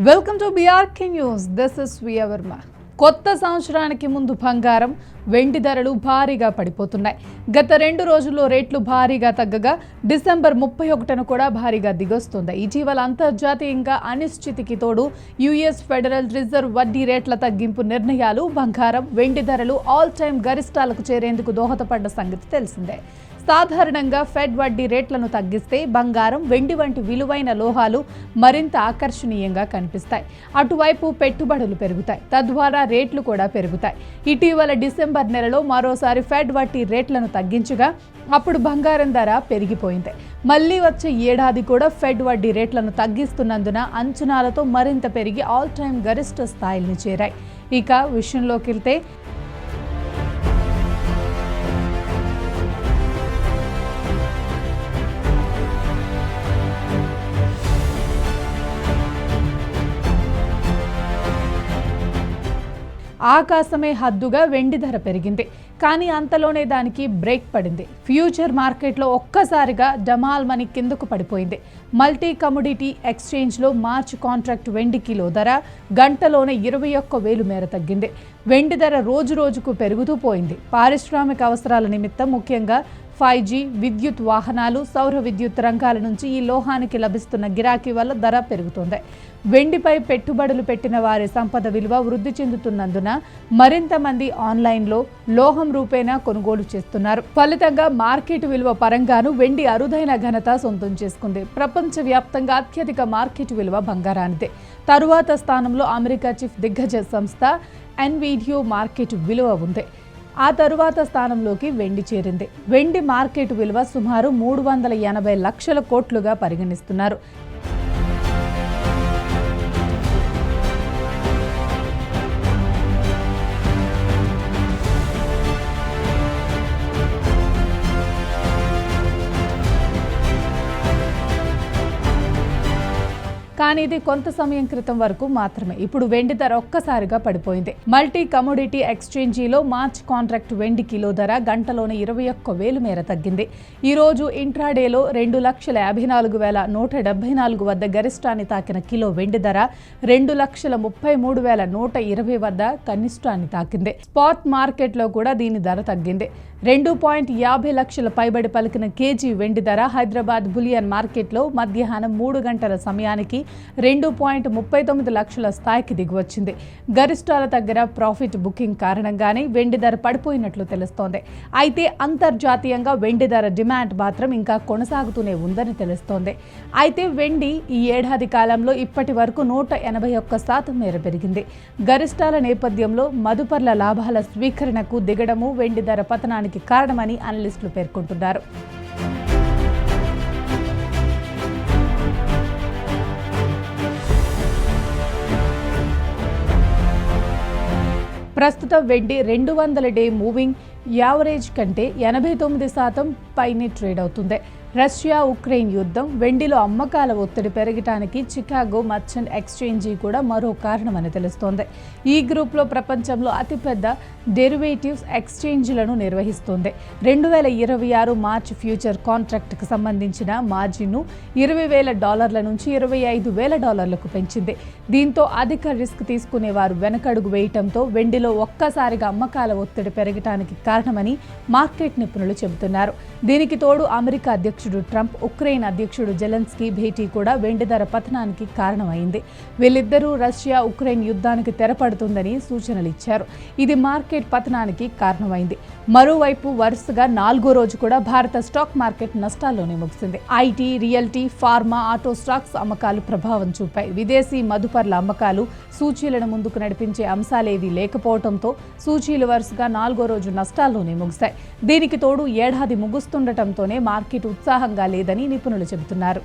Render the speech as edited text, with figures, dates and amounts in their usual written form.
Welcome to BRK news. This is via Varma. కొత్త సంవత్సరానికి ముందు బంగారం, వెండి ధరలు భారీగా పడిపోతున్నాయి. గత 2 రోజుల్లో రేట్లు భారీగా తగ్గగా డిసెంబర్ 31న కూడా భారీగా దిగొస్తుంది. ఇటీవల అంతర్జాతీయంగా అనిశ్చితికి తోడు యుఎస్ ఫెడరల్ రిజర్వ్ వడ్డీ రేట్ల తగ్గింపు నిర్ణయాలు బంగారం, వెండి ధరలు ఆల్ టైమ్ గరిష్టాలకు చేరేందుకు దోహదపడ్డ సంగతి తెలిసిందే. సాధారణంగా ఫెడ్ వడ్డీ రేట్లను తగ్గిస్తే బంగారం, వెండి వంటి విలువైన లోహాలు మరింత ఆకర్షణీయంగా కనిపిస్తాయి. అటువైపు పెట్టుబడులు పెరుగుతాయి, తద్వారా రేట్లు కూడా పెరుగుతాయి. ఇటీవల డిసెంబర్ నెలలో మరోసారి ఫెడ్ వడ్డీ రేట్లను తగ్గించగా అప్పుడు బంగారం ధర పెరిగిపోయింది. మళ్లీ వచ్చే ఏడాది కూడా ఫెడ్ వడ్డీ రేట్లను తగ్గిస్తున్నందున అంచనాలతో మరింత పెరిగి ఆల్ టైమ్ గరిష్ట స్థాయిల్ని చేరాయి. ఇక విషయంలోకి వెళ్తే ఆకాశమే హద్దుగా వెండి ధర పెరిగింది. కానీ అంతలోనే దానికి బ్రేక్ పడింది. ఫ్యూచర్ మార్కెట్లో ఒక్కసారిగా డమాల్ మనీ కిందకు పడిపోయింది. మల్టీ కమోడిటీ ఎక్స్చేంజ్లో మార్చి కాంట్రాక్ట్ వెండి కిలో ధర గంటలోనే 21,000 మేర తగ్గింది. వెండి ధర రోజు రోజుకు పెరుగుతూ పోయింది. పారిశ్రామిక అవసరాల నిమిత్తం ముఖ్యంగా 5G, విద్యుత్ వాహనాలు, సౌర విద్యుత్ రంగాల నుంచి ఈ లోహానికి లభిస్తున్న గిరాకీ వల్ల ధర పెరుగుతోంది. వెండిపై పెట్టుబడులు పెట్టిన వారి సంపద విలువ వృద్ధి చెందుతున్నందున మరింత మంది ఆన్లైన్లో లోహం రూపేణా కొనుగోలు చేస్తున్నారు. ఫలితంగా మార్కెట్ విలువ పరంగాను వెండి అరుదైన ఘనత సొంతం చేసుకుంది. ప్రపంచవ్యాప్తంగా అత్యధిక మార్కెట్ విలువ బంగారానిదే. తరువాత స్థానంలో అమెరికా చీఫ్ దిగ్గజ సంస్థ ఎన్విడియో మార్కెట్ విలువ ఉంది. ఆ తరువాత స్థానంలోకి వెండి చేరింది. వెండి మార్కెట్ విలువ సుమారు 380 లక్షల కోట్లుగా పరిగణిస్తున్నారు. కానీ ఇది కొంత సమయం క్రితం వరకు మాత్రమే. ఇప్పుడు వెండి ధర ఒక్కసారిగా పడిపోయింది. మల్టీ కమోడిటీ ఎక్స్చేంజీలో మార్చ్ కాంట్రాక్ట్ వెండి కిలో ధర గంటలోనే 21,000 మేర తగ్గింది. ఈ రోజు ఇంట్రాడేలో 2,54,174 వద్ద గరిష్టాన్ని తాకిన కిలో వెండి ధర 2,33,120 వద్ద కనిష్టాన్ని తాకింది. స్పాట్ మార్కెట్లో కూడా దీని ధర తగ్గింది. 2.50 లక్షల పైబడి పలికిన కేజీ వెండి ధర హైదరాబాద్ బులియన్ మార్కెట్లో మధ్యాహ్నం 3 గంటల సమయానికి 2.39 లక్షల స్థాయికి దిగివచ్చింది. గరిష్టాల దగ్గర ప్రాఫిట్ బుకింగ్ కారణంగానే వెండి ధర పడిపోయినట్లు తెలుస్తోంది. అయితే అంతర్జాతీయంగా వెండి ధర డిమాండ్ మాత్రం ఇంకా కొనసాగుతూనే ఉందని తెలుస్తోంది. అయితే వెండి ఈ ఏడాది కాలంలో ఇప్పటి వరకు 181% మేర పెరిగింది. గరిష్టాల నేపథ్యంలో మదుపర్ల లాభాల స్వీకరణకు దిగడము వెండి ధర పతనానికి కారణమని అనలిస్టులు పేర్కొంటున్నారు. ప్రస్తుత వెండి 200 డే మూవింగ్ యావరేజ్ కంటే 89% పైనే ట్రేడ్ అవుతుంది. రష్యా ఉక్రెయిన్ యుద్ధం, వెండిలో అమ్మకాల ఒత్తిడి పెరగటానికి చికాగో మర్చెంట్ ఎక్స్చేంజీ కూడా మరో కారణమని తెలుస్తోంది. ఈ గ్రూప్లో ప్రపంచంలో అతిపెద్ద డెరివేటివ్స్ ఎక్స్చేంజ్లను నిర్వహిస్తోంది. 2026 మార్చ్ ఫ్యూచర్ కాంట్రాక్ట్కి సంబంధించిన మార్జిన్ను $20,000 నుంచి $25,000 పెంచింది. దీంతో అధిక రిస్క్ తీసుకునేవారు వెనకడుగు వేయటంతో వెండిలో ఒక్కసారిగా అమ్మకాల ఒత్తిడి పెరగటానికి కారణమని మార్కెట్ నిపుణులు చెబుతున్నారు. దీనికి తోడు అమెరికా అధ్యక్షుడు ట్రంప్, ఉక్రెయిన్ అధ్యక్షుడు జెలెన్స్కీ భేటీ కూడా వెండి ధర పతనానికి కారణమైంది. వీళ్ళిద్దరూ రష్యా ఉక్రెయిన్ యుద్ధానికి తెరపడుతుందని సూచనలు ఇచ్చారు. ఇది మార్కెట్ పతనానికి కారణమైంది. మరోవైపు వరుసగా 4వ రోజు కూడా భారత స్టాక్ మార్కెట్ నష్టాల్లోనే ముగిసింది. IT, realty, pharma, auto stocks అమ్మకాలు ప్రభావం చూపాయి. విదేశీ మదుపర్ల అమ్మకాలు సూచీలను ముందుకు నడిపించే అంశాలేవీ లేకపోవడంతో సూచీలు వరుసగా 4వ రోజు నష్టాల్లోనే ముగిశాయి. దీనికి తోడు ఏడాది ముగుస్తుండటంతోనే మార్కెట్ ఉత్సాహంగా లేదని నిపుణులు చెబుతున్నారు.